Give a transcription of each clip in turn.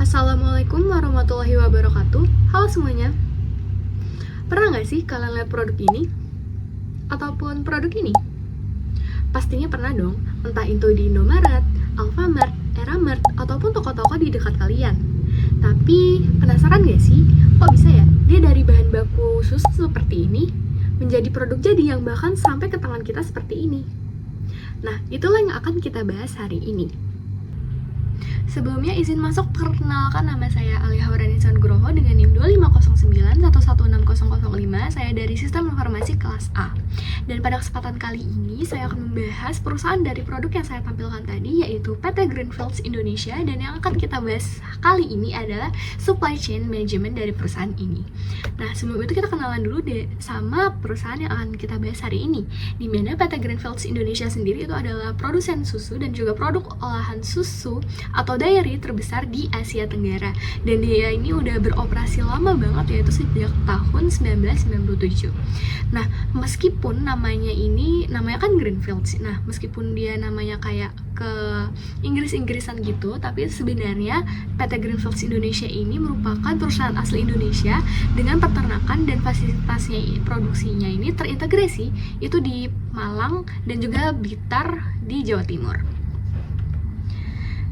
Assalamualaikum warahmatullahi wabarakatuh. Halo semuanya. Pernah nggak sih kalian lihat produk ini? Ataupun produk ini? Pastinya pernah dong, entah itu di Indomaret, Alfamart, Eramart, ataupun toko-toko di dekat kalian. Tapi penasaran nggak sih, kok bisa ya dia dari bahan baku susu seperti ini menjadi produk jadi yang bahkan sampai ke tangan kita seperti ini? Nah, itulah yang akan kita bahas hari ini. Sebelumnya izin masuk perkenalkan, nama saya Alia Haurani Nugroho dengan NIM 2509116005. Saya dari Sistem Informasi kelas A. Dan pada kesempatan kali ini saya akan membahas perusahaan dari produk yang saya tampilkan tadi, yaitu PT Greenfields Indonesia, dan yang akan kita bahas kali ini adalah supply chain management dari perusahaan ini. Nah, sebelum itu kita kenalan dulu deh sama perusahaan yang akan kita bahas hari ini, di mana PT Greenfields Indonesia sendiri itu adalah produsen susu dan juga produk olahan susu atau dairy terbesar di Asia Tenggara, dan dia ini udah beroperasi lama banget, yaitu sejak tahun 1997. Nah, meskipun namanya kan Greenfields. Nah, meskipun dia namanya kayak ke Inggris-Inggrisan gitu, tapi sebenarnya PT Greenfields Indonesia ini merupakan perusahaan asli Indonesia dengan peternakan dan fasilitasnya produksinya ini terintegrasi itu di Malang dan juga Blitar di Jawa Timur.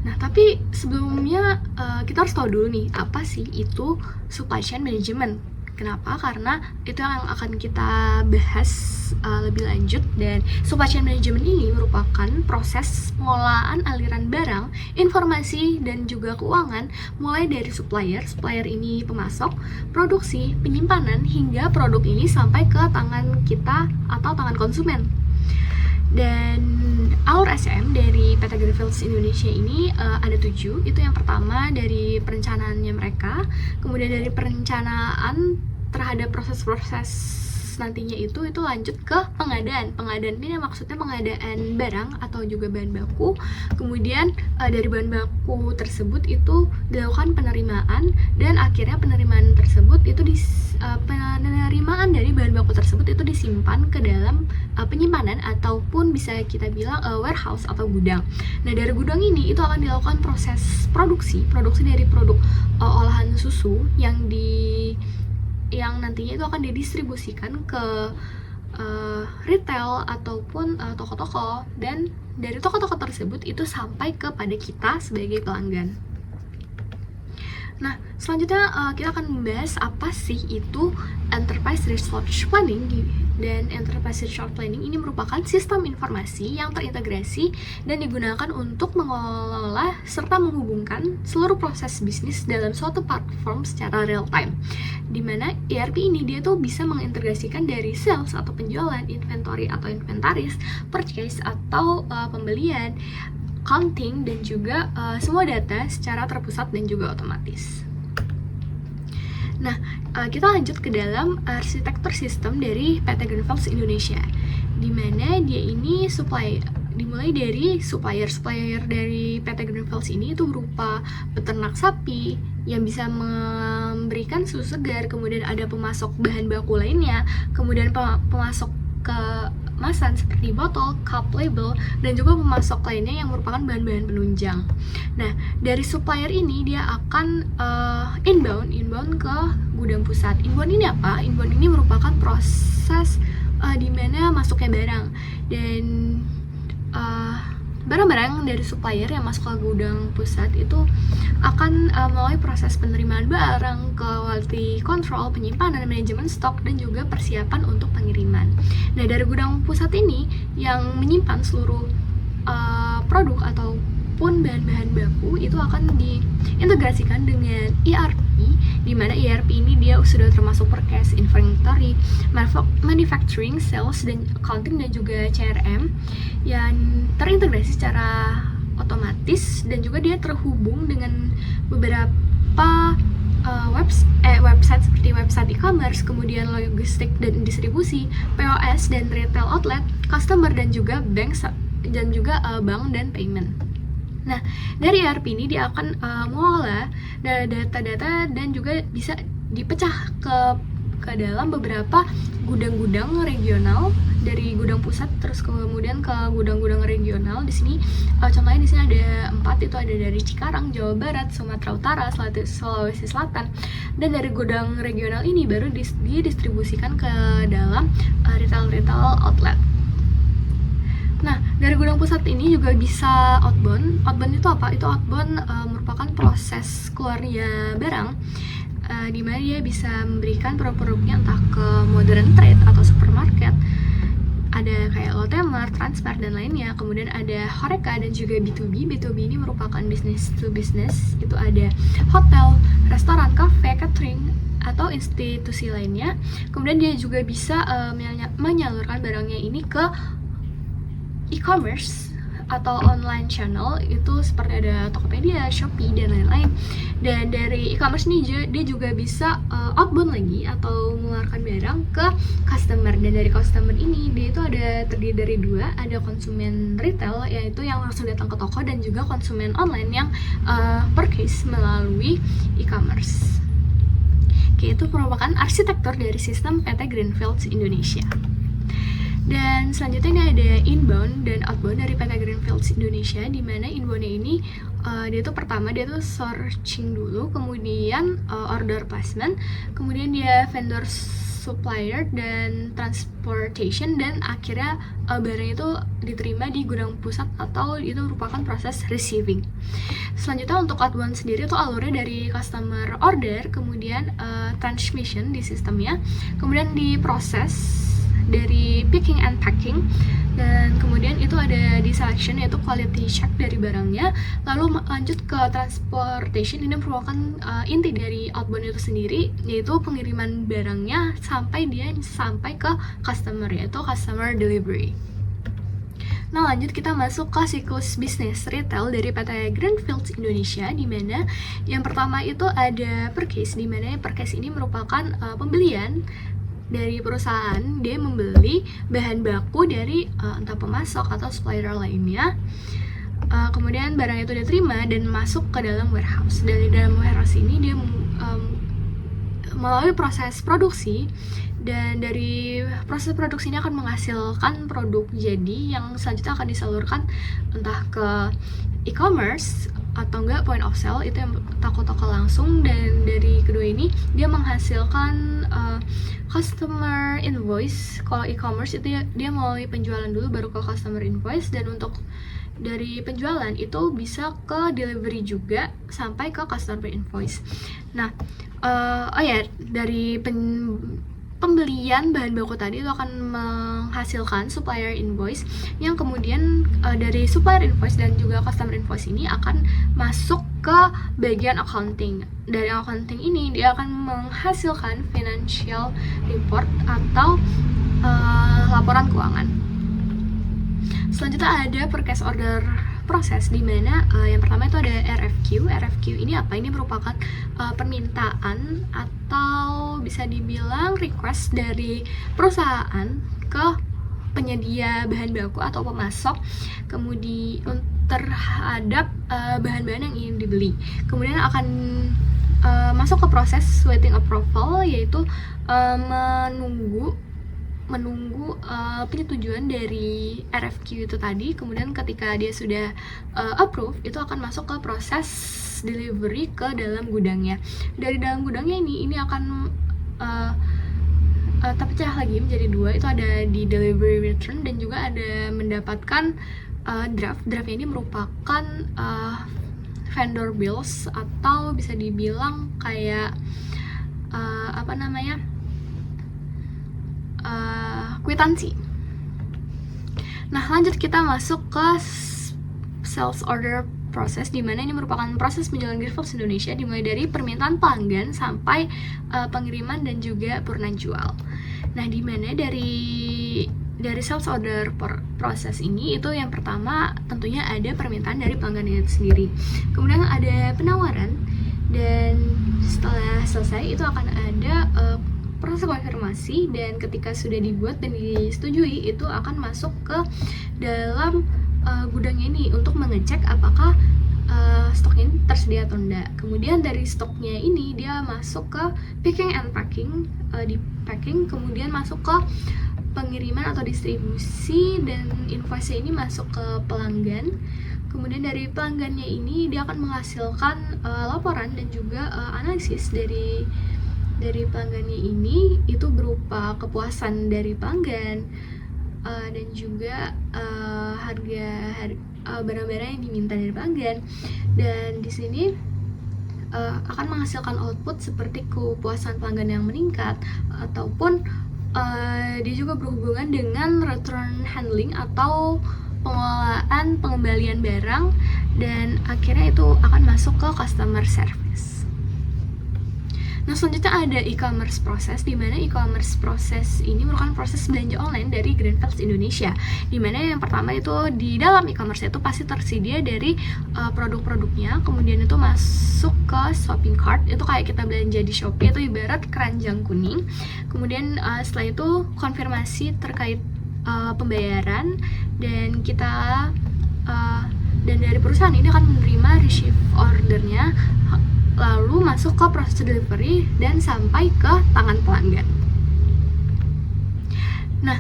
Nah, tapi sebelumnya kita harus tahu dulu nih, apa sih itu supply chain management? Kenapa? Karena itu yang akan kita bahas lebih lanjut. Dan supply chain management ini merupakan proses pengolahan aliran barang, informasi, dan juga keuangan mulai dari supplier ini pemasok, produksi, penyimpanan, hingga produk ini sampai ke tangan kita atau tangan konsumen. Dan alur SM dari PT Greenfields Indonesia ini ada 7. Itu yang pertama dari perencanaannya mereka, kemudian dari perencanaan terhadap proses-proses nantinya itu lanjut ke pengadaan ini maksudnya pengadaan barang atau juga bahan baku. Kemudian dari bahan baku tersebut itu dilakukan penerimaan, dan akhirnya penerimaan tersebut itu penerimaan dari bahan baku tersebut itu disimpan ke dalam penyimpanan ataupun bisa kita bilang warehouse atau gudang. Nah, dari gudang ini itu akan dilakukan proses produksi dari produk olahan susu yang nantinya itu akan didistribusikan ke retail ataupun toko-toko, dan dari toko-toko tersebut itu sampai kepada kita sebagai pelanggan. Nah, selanjutnya kita akan membahas apa sih itu Enterprise Resource Planning. Dan Enterprise Resource Planning ini merupakan sistem informasi yang terintegrasi dan digunakan untuk mengelola serta menghubungkan seluruh proses bisnis dalam suatu platform secara real time. Dimana ERP ini dia tuh bisa mengintegrasikan dari sales atau penjualan, inventory atau inventaris, purchase atau pembelian, accounting, dan juga semua data secara terpusat dan juga otomatis. Nah, kita lanjut ke dalam arsitektur sistem dari PT Greenfields Indonesia, di mana dia ini dimulai dari supplier dari PT Greenfields ini itu berupa peternak sapi yang bisa memberikan susu segar, kemudian ada pemasok bahan baku lainnya, kemudian pemasok kemasan seperti botol, cup, label, dan juga pemasok lainnya yang merupakan bahan-bahan penunjang. Nah, dari supplier ini dia akan inbound ke gudang pusat. Inbound ini apa? Inbound ini merupakan proses di mana masuknya barang, dan barang-barang dari supplier yang masuk ke gudang pusat itu akan melalui proses penerimaan barang, quality control, penyimpanan, manajemen stok, dan juga persiapan untuk pengiriman. Nah, dari gudang pusat ini yang menyimpan seluruh produk ataupun bahan-bahan baku itu akan diintegrasikan dengan ERP, di mana ERP ini dia sudah termasuk purchase, inventory, manufacturing, sales, dan accounting, dan juga CRM yang terintegrasi secara otomatis, dan juga dia terhubung dengan beberapa website seperti website e-commerce, kemudian logistik dan distribusi, POS dan retail outlet, customer, dan juga bank dan payment. Nah, dari ERP ini dia akan mengolah data-data dan juga bisa dipecah ke dalam beberapa gudang-gudang regional dari gudang pusat terus kemudian ke gudang-gudang regional. Di sini contohnya di sini ada 4, itu ada dari Cikarang, Jawa Barat, Sumatera Utara, Sulawesi Selatan. Dan dari gudang regional ini baru didistribusikan ke dalam retail outlet. Nah, dari gudang pusat ini juga bisa outbound. Outbound itu apa? Itu outbound merupakan proses keluarnya barang, di mana dia bisa memberikan produk-produknya entah ke modern trade atau supermarket. Ada kayak Lotte-Mart, Transmart, dan lainnya. Kemudian ada Horeca dan juga B2B. B2B ini merupakan business to business. Itu ada hotel, restoran, cafe, catering, atau institusi lainnya. Kemudian dia juga bisa menyalurkan barangnya ini ke e-commerce atau online channel, itu seperti ada Tokopedia, Shopee, dan lain-lain. Dan dari e-commerce ini dia juga bisa outbound lagi atau mengeluarkan barang ke customer. Dan dari customer ini dia itu terdiri dari 2, ada konsumen retail yaitu yang langsung datang ke toko, dan juga konsumen online yang purchase melalui e-commerce. Oke, itu merupakan arsitektur dari sistem PT Greenfields Indonesia. Dan selanjutnya ini ada inbound dan outbound dari PT Greenfields Indonesia, di mana inboundnya ini dia tuh pertama dia tuh searching dulu, kemudian order placement, kemudian dia vendor supplier dan transportation, dan akhirnya barang itu diterima di gudang pusat atau itu merupakan proses receiving. Selanjutnya untuk outbound sendiri itu alurnya dari customer order, kemudian transmission di sistemnya, kemudian diproses dari picking and packing, dan kemudian itu ada di selection yaitu quality check dari barangnya, lalu lanjut ke transportation. Ini merupakan inti dari outbound itu sendiri, yaitu pengiriman barangnya sampai ke customer, yaitu customer delivery. Nah, lanjut kita masuk ke siklus bisnis retail dari PT Greenfields Indonesia, di mana yang pertama itu ada purchase, di mana purchase ini merupakan pembelian dari perusahaan. Dia membeli bahan baku dari entah pemasok atau supplier lainnya. Kemudian barang itu diterima dan masuk ke dalam warehouse. Dari dalam warehouse ini dia melalui proses produksi, dan dari proses produksi ini akan menghasilkan produk jadi yang selanjutnya akan disalurkan entah ke e-commerce atau enggak point of sale, itu yang toko-toko langsung. Dan dari kedua ini dia menghasilkan customer invoice. Kalau e-commerce itu dia melalui penjualan dulu baru ke customer invoice, dan untuk dari penjualan itu bisa ke delivery juga sampai ke customer invoice. Nah, dari pembelian bahan baku tadi itu akan menghasilkan supplier invoice, yang kemudian dari supplier invoice dan juga customer invoice ini akan masuk ke bagian accounting. Dari accounting ini dia akan menghasilkan financial report atau laporan keuangan. Selanjutnya ada purchase order proses, di mana yang pertama itu ada RFQ. RFQ ini apa? Ini merupakan permintaan atau bisa dibilang request dari perusahaan ke penyedia bahan baku atau pemasok, kemudian terhadap bahan-bahan yang ingin dibeli. Kemudian akan masuk ke proses waiting approval, yaitu menunggu penyetujuan dari RFQ itu tadi. Kemudian ketika dia sudah approve, itu akan masuk ke proses delivery ke dalam gudangnya. Dari dalam gudangnya ini akan terpecah lagi menjadi 2, itu ada di delivery return dan juga ada mendapatkan draft. Draft ini merupakan vendor bills atau bisa dibilang kayak kwitansi. Nah, lanjut kita masuk ke sales order process, di mana ini merupakan proses penjualan Greenfields Indonesia, dimulai dari permintaan pelanggan sampai pengiriman dan juga purna jual. Nah, di mana dari sales order proses ini itu yang pertama tentunya ada permintaan dari pelanggan itu sendiri. Kemudian ada penawaran, dan setelah selesai itu akan ada proses konfirmasi, dan ketika sudah dibuat dan disetujui itu akan masuk ke dalam gudangnya ini untuk mengecek apakah stoknya ini tersedia atau enggak. Kemudian dari stoknya ini dia masuk ke picking and packing, di packing, kemudian masuk ke pengiriman atau distribusi, dan invoice ini masuk ke pelanggan. Kemudian dari pelanggannya ini dia akan menghasilkan laporan dan juga analisis dari pelanggannya ini, itu berupa kepuasan dari pelanggan dan juga harga barang-barang yang diminta dari pelanggan. Dan di sini akan menghasilkan output seperti kepuasan pelanggan yang meningkat, ataupun dia juga berhubungan dengan return handling atau pengelolaan pengembalian barang, dan akhirnya itu akan masuk ke customer service. Nah, selanjutnya ada e-commerce proses, di mana e-commerce proses ini merupakan proses belanja online dari Greenfields Indonesia. Di mana yang pertama itu di dalam e-commerce itu pasti tersedia dari produk-produknya, kemudian itu masuk ke shopping cart, itu kayak kita belanja di Shopee, itu ibarat keranjang kuning. Kemudian setelah itu konfirmasi terkait pembayaran, dan kita dan dari perusahaan ini akan menerima receive ordernya, lalu masuk ke proses delivery dan sampai ke tangan pelanggan. Nah,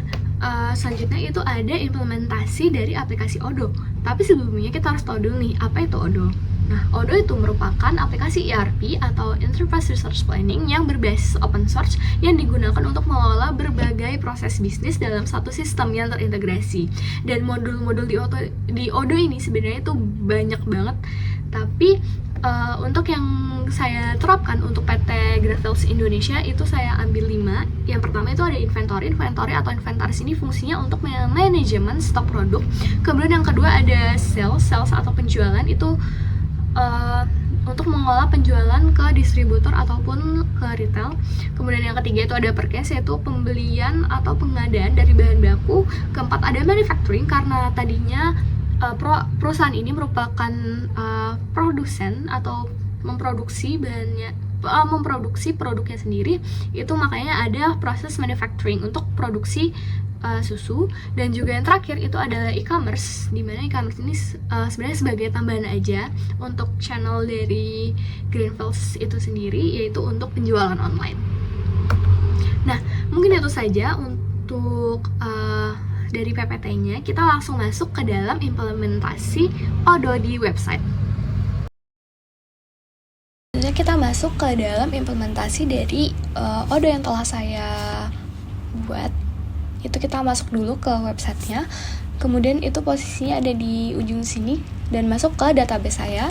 selanjutnya itu ada implementasi dari aplikasi Odoo. Tapi sebelumnya kita harus tahu dulu nih, apa itu Odoo? Nah, Odoo itu merupakan aplikasi ERP atau Enterprise Resource Planning yang berbasis open source yang digunakan untuk mengelola berbagai proses bisnis dalam satu sistem yang terintegrasi. Dan modul-modul di Odoo ini sebenarnya itu banyak banget, tapi untuk yang saya terapkan untuk PT Greenfields Indonesia itu saya ambil 5. Yang pertama itu ada inventory atau inventaris ini fungsinya untuk manajemen stok produk. Kemudian yang kedua ada sales atau penjualan, itu untuk mengolah penjualan ke distributor ataupun ke retail. Kemudian yang ketiga itu ada purchase, yaitu pembelian atau pengadaan dari bahan baku. Keempat ada manufacturing, karena tadinya perusahaan ini merupakan produsen atau memproduksi produknya sendiri, itu makanya ada proses manufacturing untuk produksi susu. Dan juga yang terakhir itu adalah e-commerce, dimana e-commerce ini sebenarnya sebagai tambahan aja untuk channel dari Greenfields itu sendiri, yaitu untuk penjualan online. Nah, mungkin itu saja untuk dari PPT-nya. Kita langsung masuk ke dalam implementasi Odoo di website. Selanjutnya kita masuk ke dalam implementasi dari Odoo yang telah saya buat. Itu kita masuk dulu ke websitenya, kemudian itu posisinya ada di ujung sini, dan masuk ke database saya.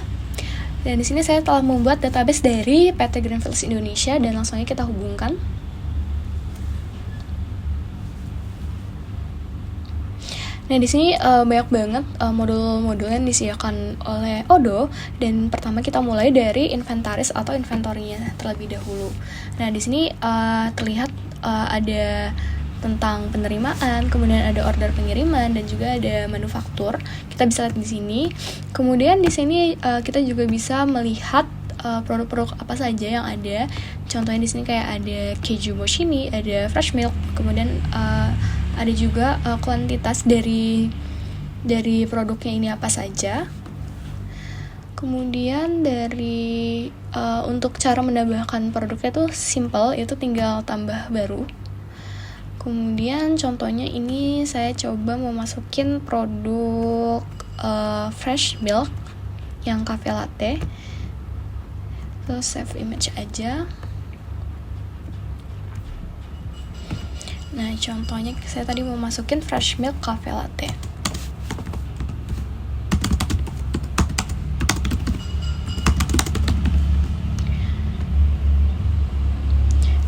Dan di sini saya telah membuat database dari PT Greenfields Indonesia, dan langsung aja kita hubungkan. Nah, di sini banyak banget modul-modul yang disediakan oleh Odoo, dan pertama kita mulai dari inventaris atau inventory-nya terlebih dahulu. Nah, di sini terlihat ada tentang penerimaan, kemudian ada order pengiriman, dan juga ada manufaktur. Kita bisa lihat di sini. Kemudian di sini kita juga bisa melihat produk-produk apa saja yang ada. Contohnya di sini kayak ada keju mochini, ada fresh milk, kemudian ada juga kuantitas dari produknya ini apa saja. Kemudian dari untuk cara menambahkan produknya tuh simple, itu tinggal tambah baru. Kemudian contohnya ini saya coba mau masukin produk fresh milk yang cafe latte. Terus save image aja. Nah, contohnya saya tadi mau masukin fresh milk cafe latte.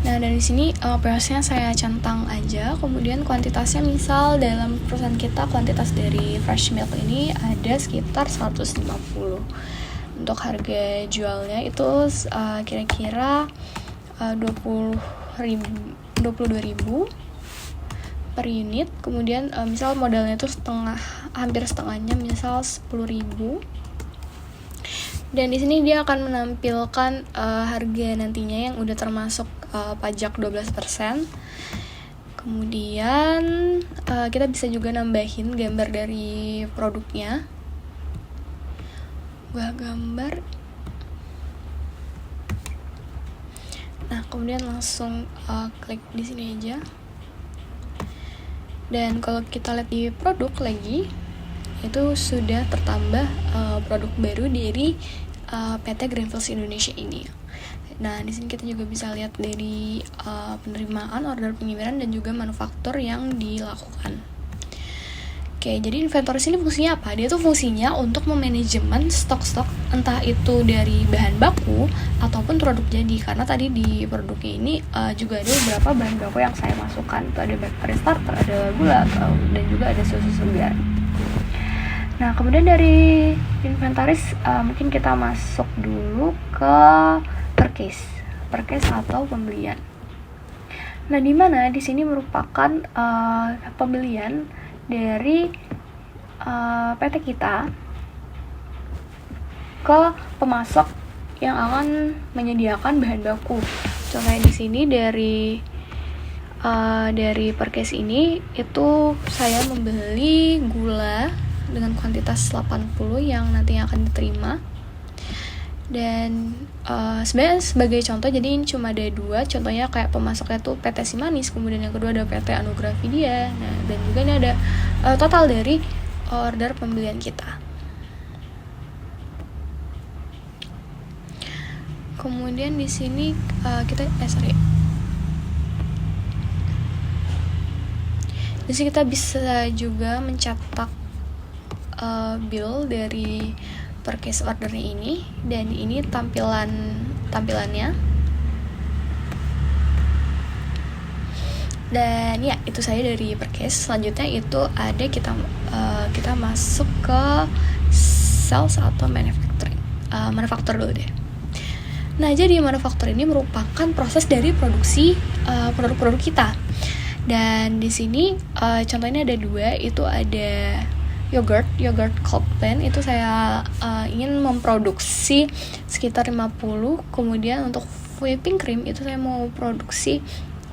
Nah, dari sini prosesnya saya centang aja. Kemudian kuantitasnya, misal dalam perusahaan kita kuantitas dari fresh milk ini ada sekitar 150. Untuk harga jualnya itu kira-kira 22.000 per unit. Kemudian misal modalnya itu hampir setengahnya, misal 10.000. Dan di sini dia akan menampilkan harga nantinya yang udah termasuk pajak 12%. Kemudian kita bisa juga nambahin gambar dari produknya. Gua gambar. Nah, kemudian langsung klik di sini aja. Dan kalau kita lihat di produk lagi, itu sudah tertambah produk baru dari PT Greenfields Indonesia ini. Nah, di sini kita juga bisa lihat dari penerimaan, order pengiriman, dan juga manufaktur yang dilakukan. Oke, jadi inventories ini fungsinya apa? Dia tuh fungsinya untuk memanajemen stok-stok, entah itu dari bahan baku ataupun produk jadi. Karena tadi di produknya ini juga ada beberapa bahan baku yang saya masukkan. Itu ada bakery starter, ada gula, dan juga ada susu segar. Nah, kemudian dari inventaris mungkin kita masuk dulu ke purchase atau pembelian. Nah, di mana di sini merupakan pembelian dari PT kita ke pemasok yang akan menyediakan bahan baku. Contohnya di sini dari purchase ini itu saya membeli gula dengan kuantitas 80 yang nantinya akan diterima. Dan sebenarnya sebagai contoh, jadi ini cuma ada 2 contohnya, kayak pemasoknya tuh PT Simanis, kemudian yang kedua ada PT Anugrafidia. Nah, dan juga ini ada total dari order pembelian kita. Kemudian di sini di sini kita bisa juga mencetak bill dari purchase ordernya ini, dan ini tampilannya. Dan ya, itu saya dari purchase. Selanjutnya itu ada kita masuk ke sales atau manufaktur dulu deh. Nah, jadi manufaktur ini merupakan proses dari produksi produk-produk kita. Dan di sini contohnya ada 2, itu ada yogurt cold blend. Itu saya ingin memproduksi sekitar 50. Kemudian untuk whipping cream itu saya mau produksi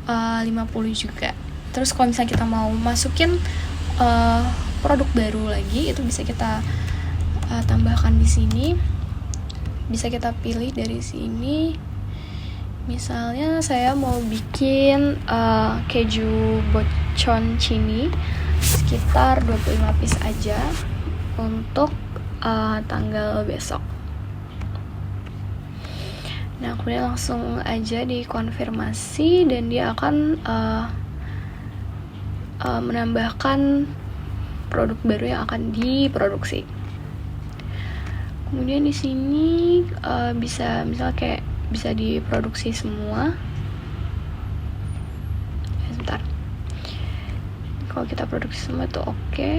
50 juga. Terus kalau misalnya kita mau masukin produk baru lagi, itu bisa kita tambahkan di sini. Bisa kita pilih dari sini. Misalnya saya mau bikin keju bocconcini sekitar 25 piece aja untuk tanggal besok. Nah, kemudian langsung aja dikonfirmasi dan dia akan menambahkan produk baru yang akan diproduksi. Kemudian di sini bisa misalnya kayak bisa diproduksi semua. Sebentar. Kalau kita produksi semua itu oke.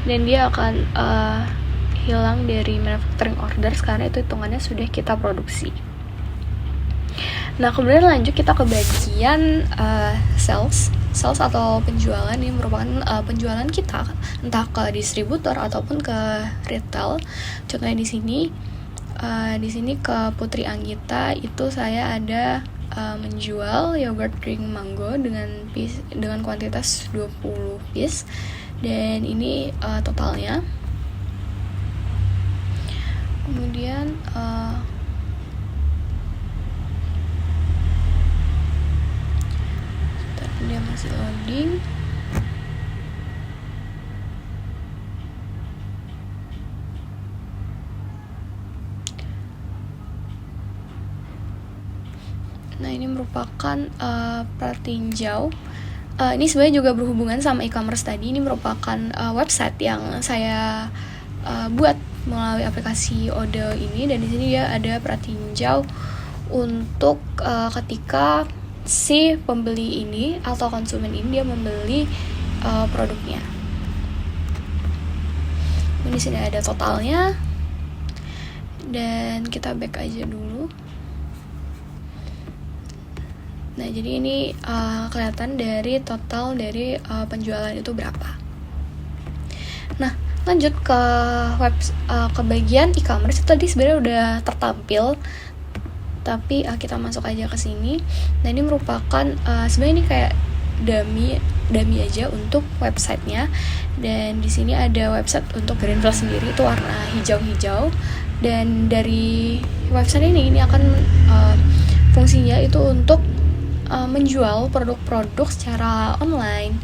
Dan dia akan hilang dari manufacturing orders karena itu hitungannya sudah kita produksi. Nah, kemudian lanjut kita ke bagian sales atau penjualan. Ini merupakan penjualan kita entah ke distributor ataupun ke retail. Contohnya di sini ke Putri Anggita itu saya ada menjual yogurt drink mango dengan kuantitas 20 piece, dan ini totalnya. Kemudian dia masih loading. Nah, ini merupakan pratinjau. Ini sebenarnya juga berhubungan sama e-commerce tadi. Ini merupakan website yang saya buat melalui aplikasi Odoo ini, dan di sini dia ada pratinjau untuk ketika si pembeli ini atau konsumen ini dia membeli produknya. Di sini ada totalnya, dan kita back aja dulu. Nah, jadi ini kelihatan dari total dari penjualan itu berapa. Nah, lanjut ke ke bagian e-commerce. Tadi sebenarnya udah tertampil, tapi kita masuk aja ke sini. Nah, ini merupakan sebenarnya ini kayak dummy aja untuk websitenya. Dan di sini ada website untuk Greenfields sendiri, itu warna hijau-hijau. Dan dari website ini akan fungsinya itu untuk menjual produk-produk secara online.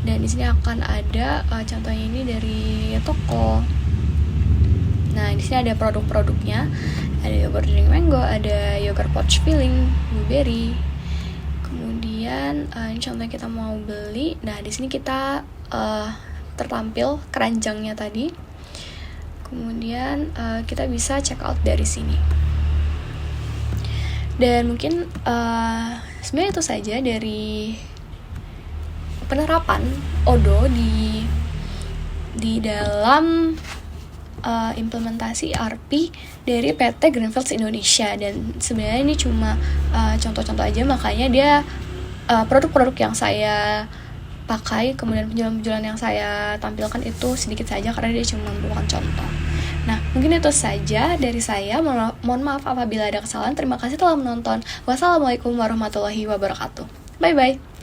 Dan di sini akan ada contohnya ini dari toko. Nah, di sini ada produk-produknya. Ada yogurt drink mango, ada yogurt pouch filling blueberry. Kemudian ini contohnya kita mau beli. Nah, di sini kita tertampil keranjangnya tadi. Kemudian kita bisa check out dari sini. Dan mungkin sebenarnya itu saja dari penerapan Odoo di dalam implementasi ERP dari PT Greenfields Indonesia. Dan sebenarnya ini cuma contoh-contoh aja, makanya dia produk-produk yang saya pakai, kemudian penjualan-penjualan yang saya tampilkan itu sedikit saja karena dia cuma merupakan contoh. Nah, mungkin itu saja dari saya. Mohon maaf apabila ada kesalahan. Terima kasih telah menonton. Wassalamualaikum warahmatullahi wabarakatuh. Bye-bye.